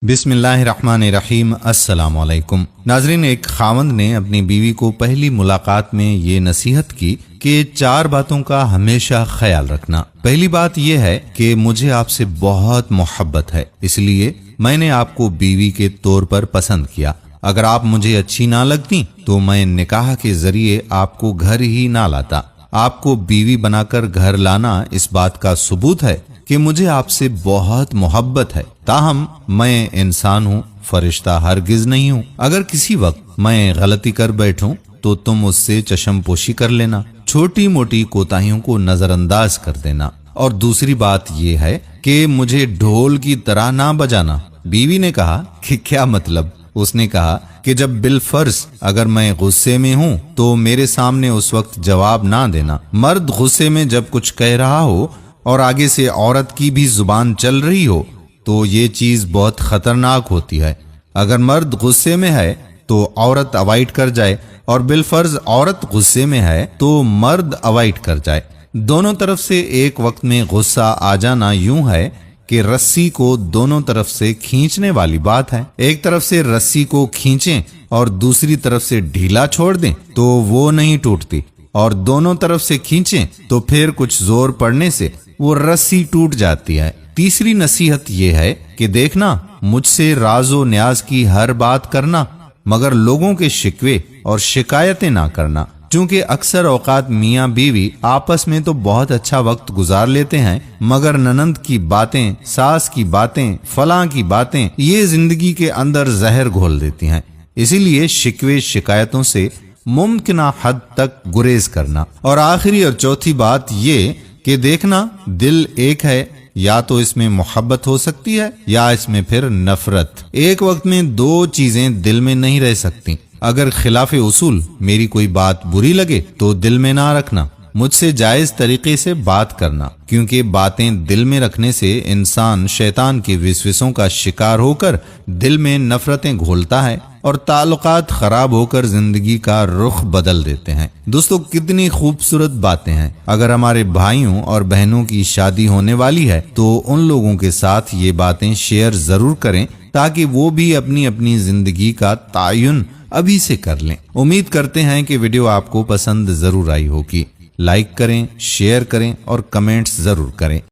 बिस्मिल्लाहिर्रहमानिर्रहीम। अस्सलाम वालेकुम नाजरीन, एक खावंद ने अपनी बीवी को पहली मुलाकात में ये नसीहत की कि 4 बातों का हमेशा ख्याल रखना। पहली बात यह है कि मुझे आपसे बहुत मोहब्बत है, इसलिए मैंने आपको बीवी के तौर पर पसंद किया। अगर आप मुझे अच्छी ना लगती तो मैं निकाह के जरिए आपको घर ही ना लाता। आपको बीवी बनाकर घर लाना इस बात का सबूत है कि मुझे आपसे बहुत मोहब्बत है। ताहम मैं इंसान हूँ, फरिश्ता हरगिज नहीं हूँ। अगर किसी वक्त मैं गलती कर बैठूं तो तुम उससे चश्मपोशी कर लेना, छोटी मोटी कोताहियों को नजरअंदाज कर देना। और दूसरी बात यह है कि मुझे ढोल की तरह ना बजाना। बीवी ने कहा कि क्या मतलब? उसने कहा कि जब बिलफर्ज अगर मैं गुस्से में हूँ तो मेरे सामने उस वक्त जवाब ना देना। मर्द गुस्से में जब कुछ कह रहा हो और आगे से औरत की भी जुबान चल रही हो तो ये चीज बहुत खतरनाक होती है। अगर मर्द गुस्से में है तो औरत अवॉइड कर जाए, और बिलफर्ज औरत गुस्से में है तो मर्द अवॉइड कर जाए। दोनों तरफ से एक वक्त में गुस्सा आ जाना यूं है कि रस्सी को दोनों तरफ से खींचने वाली बात है। एक तरफ से रस्सी को खींचें और दूसरी तरफ से ढीला छोड़ दें तो वो नहीं टूटती, और दोनों तरफ से खींचें तो फिर कुछ जोर पड़ने से वो रस्सी टूट जाती है। तीसरी नसीहत ये है कि देखना, मुझसे राजो न्याज की हर बात करना, मगर लोगों के शिकवे और शिकायतें ना करना। क्योंकि अक्सर औकात मियाँ बीवी आपस में तो बहुत अच्छा वक्त गुजार लेते हैं, मगर ननंद की बातें, सास की बातें, फलां की बातें ये जिंदगी के अंदर जहर घोल देती हैं। इसीलिए शिकवे शिकायतों से मुमकिना हद तक गुरेज करना। और आखिरी और चौथी बात ये कि देखना, दिल एक है, या तो इसमें मोहब्बत हो सकती है या इसमें फिर नफरत। एक वक्त में 2 चीजें दिल में नहीं रह सकती। अगर खिलाफे उसूल मेरी कोई बात बुरी लगे तो दिल में ना रखना, मुझसे जायज तरीके से बात करना, क्योंकि बातें दिल में रखने से इंसान शैतान के विस्वसों का शिकार होकर दिल में नफरतें घोलता है और ताल्लुकात खराब होकर जिंदगी का रुख बदल देते हैं। दोस्तों, कितनी खूबसूरत बातें हैं। अगर हमारे भाइयों और बहनों की शादी होने वाली है तो उन लोगों के साथ ये बातें शेयर जरूर करें ताकि वो भी अपनी अपनी जिंदगी का तायुन अभी से कर लें। उम्मीद करते हैं कि वीडियो आपको पसंद जरूर आई होगी। लाइक करें, शेयर करें और कमेंट्स जरूर करें।